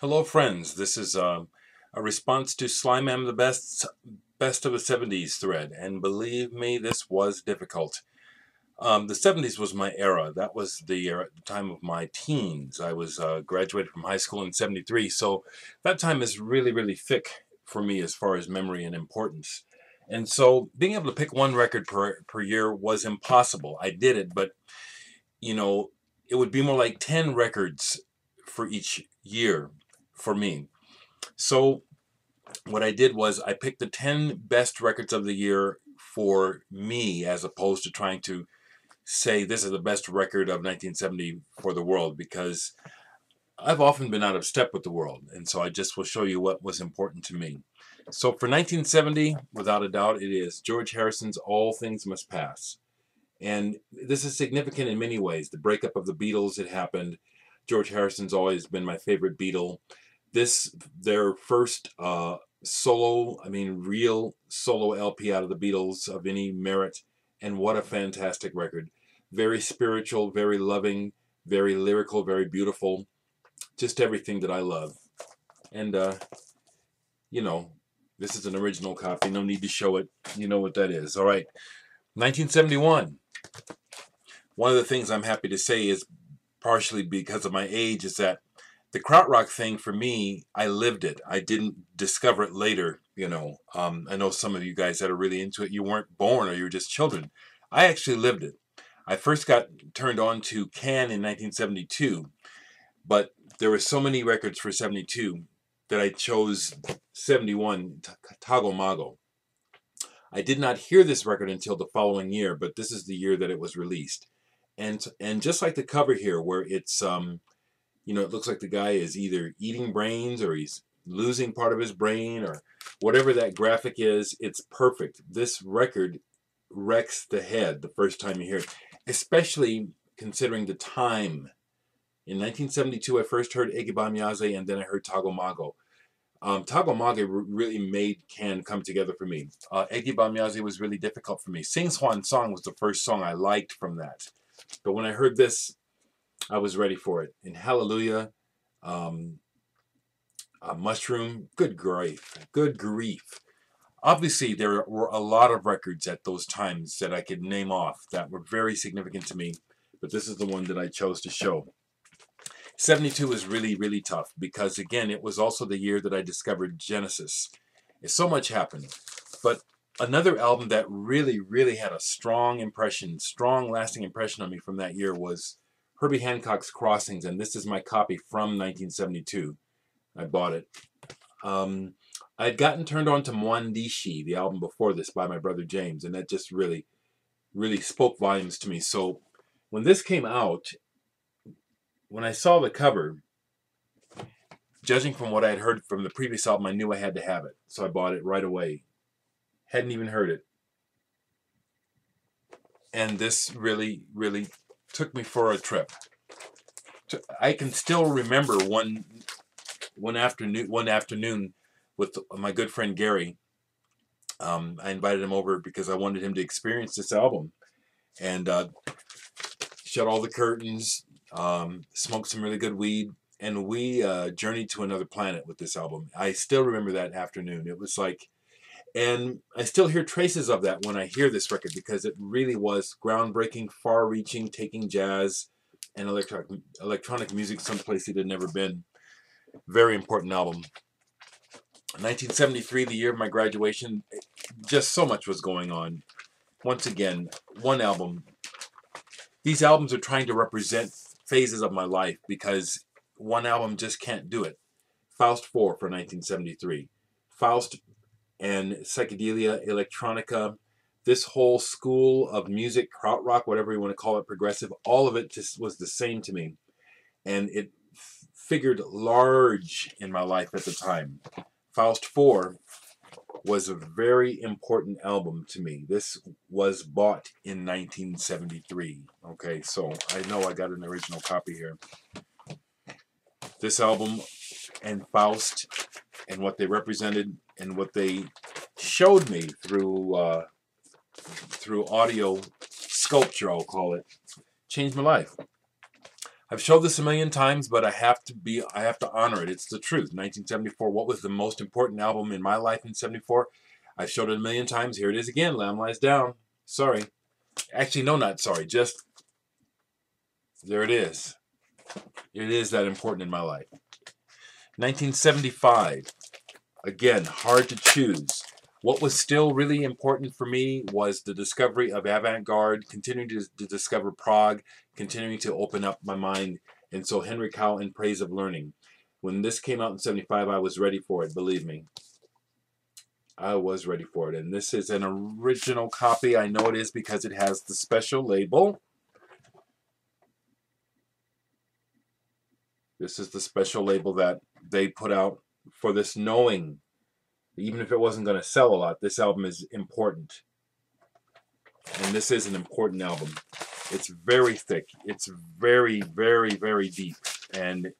Hello, friends. This is a response to Slime Am the Best of the 70s thread. And believe me, this was difficult. The 70s was my era. That was the era at the time of my teens. I was graduated from high school in 73. So that time is really, really thick for me as far as memory and importance. And so being able to pick one record per year was impossible. I did it, but, you know, it would be more like 10 records for each year for me. So what I did was I picked the 10 best records of the year for me, as opposed to trying to say this is the best record of 1970 for the world, because I've often been out of step with the world, and so I just will show you what was important to me. So for 1970, without a doubt, it is George Harrison's All Things Must Pass. And this is significant in many ways. The breakup of the Beatles had happened. George Harrison's always been my favorite Beatle. Their first real solo LP out of the Beatles of any merit, and what a fantastic record. Very spiritual, very loving, very lyrical, very beautiful. Just everything that I love. And, you know, this is an original copy. No need to show it. You know what that is. All right. 1971. One of the things I'm happy to say is, partially because of my age, is that the krautrock thing for me, I lived it. I didn't discover it later. I know some of you guys that are really into it, you weren't born or you were just children. I actually lived it. I first got turned on to Can in 1972, but there were so many records for 72 that I chose 71, Tago Mago. I did not hear this record until the following year, but this is the year that it was released. And just like the cover here, where it's it looks like the guy is either eating brains or he's losing part of his brain or whatever that graphic is, it's perfect. This record wrecks the head the first time you hear it, especially considering the time. In 1972, I first heard Ege Bamyaze, and then I heard Tago Mago. Tago Mago really made Can come together for me. Ege Bamyaze was really difficult for me. Sing Swan Song was the first song I liked from that. But when I heard this, I was ready for it. And Hallelujah, Mushroom, good grief, good grief. Obviously, there were a lot of records at those times that I could name off that were very significant to me, but this is the one that I chose to show. 72 is really, really tough because, again, it was also the year that I discovered Genesis. So much happened. But another album that really, really had a strong lasting impression on me from that year was Herbie Hancock's Crossings, and this is my copy from 1972. I bought it. I'd gotten turned on to Mwandishi, the album before this by my brother James, and that just really, really spoke volumes to me. So when this came out, when I saw the cover, judging from what I had heard from the previous album, I knew I had to have it. So I bought it right away. Hadn't even heard it. And this really, really took me for a trip. I can still remember one afternoon with my good friend Gary. I invited him over because I wanted him to experience this album, and shut all the curtains, smoked some really good weed, and we journeyed to another planet with this album. I still remember that afternoon. It was like, and I still hear traces of that when I hear this record, because it really was groundbreaking, far-reaching, taking jazz and electronic music someplace it had never been. Very important album. 1973, the year of my graduation, just so much was going on. Once again, one album. These albums are trying to represent phases of my life because one album just can't do it. Faust 4 for 1973. Faust and psychedelia, electronica, this whole school of music, krautrock, whatever you want to call it, progressive, all of it just was the same to me. And it figured large in my life at the time. Faust 4 was a very important album to me. This was bought in 1973. Okay, so I know I got an original copy here. This album and Faust and what they represented and what they showed me through audio sculpture, I'll call it, changed my life. I've showed this a million times, but I have to honor it. It's the truth. 1974, what was the most important album in my life in 74? I've showed it a million times. Here it is again. Lamb Lies Down. Sorry. Actually, no, not sorry. Just, there it is. It is that important in my life. 1975. Again, hard to choose. What was still really important for me was the discovery of avant-garde, continuing to discover prog, continuing to open up my mind. And so Henry Cow, In Praise of Learning. When this came out in 75, I was ready for it, believe me. I was ready for it. And this is an original copy. I know it is because it has the special label. This is the special label that they put out for this, knowing even if it wasn't going to sell a lot, this album is important. And this is an important album. It's very thick. It's very, very, very deep. And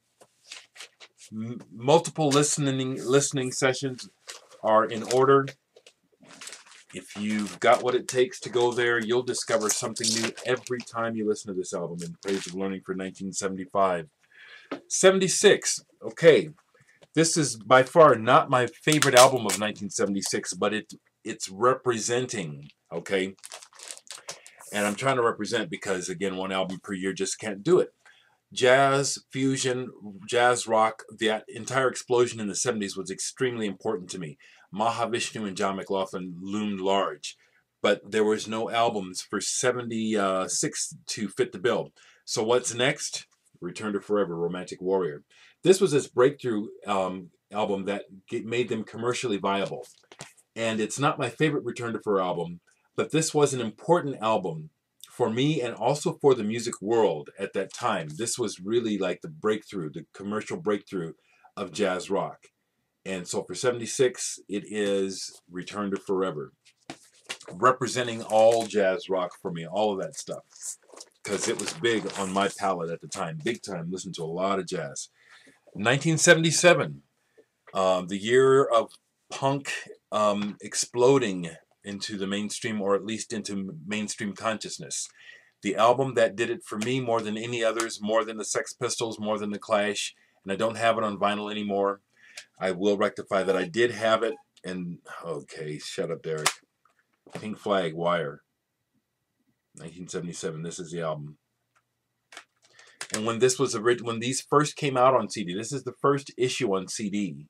multiple listening sessions are in order. If you've got what it takes to go there, you'll discover something new every time you listen to this album, In Praise of Learning, for 1975. 76. Okay. This is by far not my favorite album of 1976, but it's representing, okay? And I'm trying to represent because, again, one album per year just can't do it. Jazz, fusion, jazz rock, that entire explosion in the 70s was extremely important to me. Mahavishnu and John McLaughlin loomed large, but there was no albums for 76 to fit the bill. So what's next? Return to Forever, Romantic Warrior. This was his breakthrough album that made them commercially viable. And it's not my favorite Return to Forever album, but this was an important album for me and also for the music world at that time. This was really like the breakthrough, the commercial breakthrough of jazz rock. And so for 76, it is Return to Forever, representing all jazz rock for me, all of that stuff, because it was big on my palate at the time, big time, listened to a lot of jazz. 1977, the year of punk exploding into the mainstream, or at least into mainstream consciousness. The album that did it for me more than any others, more than the Sex Pistols, more than the Clash, and I don't have it on vinyl anymore. I will rectify that. I did have it, and okay, shut up, Dereck. Pink Flag, Wire, 1977. This is the album. And when these first came out on CD, this is the first issue on CD.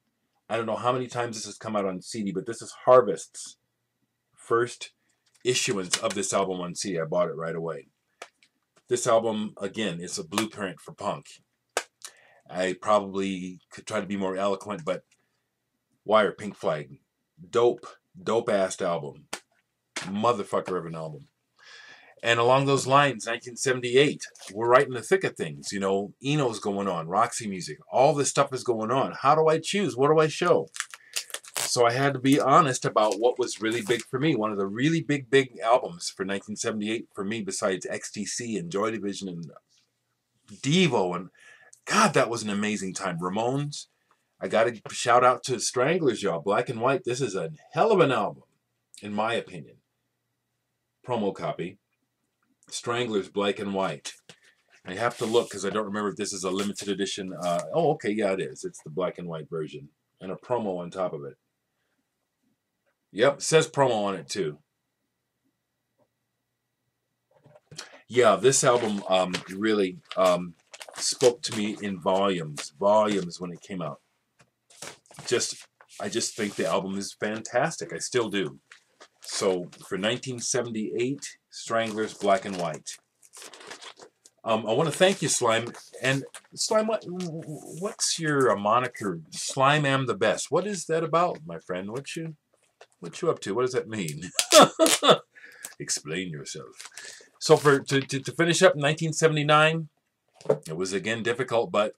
I don't know how many times this has come out on CD, but this is Harvest's first issuance of this album on CD. I bought it right away. This album, again, is a blueprint for punk. I probably could try to be more eloquent, but Wire, Pink Flag, dope-ass album. Motherfucker of an album. And along those lines, 1978, we're right in the thick of things. You know, Eno's going on, Roxy Music, all this stuff is going on. How do I choose? What do I show? So I had to be honest about what was really big for me. One of the really big albums for 1978 for me, besides XTC and Joy Division and Devo, and God, that was an amazing time. Ramones. I got to shout out to Stranglers, y'all. Black and White. This is a hell of an album, in my opinion. Promo copy. Stranglers, Black and White. I have to look because I don't remember if this is a limited edition. Oh, okay, yeah, it is. It's the black and white version. And a promo on top of it. Yep, it says promo on it too. Yeah, this album really spoke to me in volumes when it came out. I just think the album is fantastic. I still do. So for 1978, Stranglers, Black and White. I want to thank you, Slime. And Slime, what's your moniker? Slime am the best. What is that about, my friend? What you up to? What does that mean? Explain yourself. So to finish up, 1979, it was again difficult, but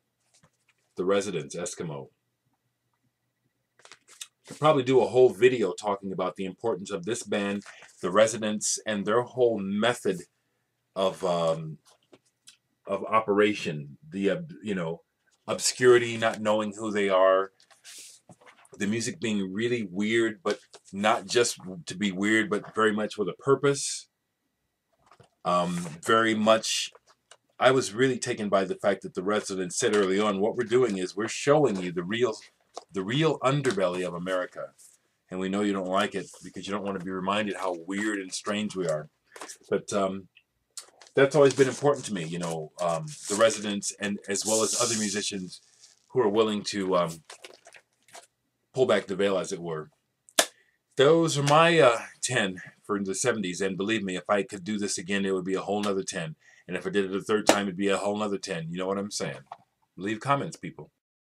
The Residents, Eskimo. Could probably do a whole video talking about the importance of this band, The Residents, and their whole method of operation. The obscurity, not knowing who they are, the music being really weird, but not just to be weird, but very much with a purpose. Very much I was really taken by the fact that the Residents said early on, what we're doing is we're showing you the real underbelly of America. And we know you don't like it because you don't want to be reminded how weird and strange we are. But that's always been important to me, you know, the Residents, and as well as other musicians who are willing to pull back the veil, as it were. Those are my 10 for the 70s. And believe me, if I could do this again, it would be a whole nother 10. And if I did it a third time, it'd be a whole nother 10. You know what I'm saying? Leave comments, people.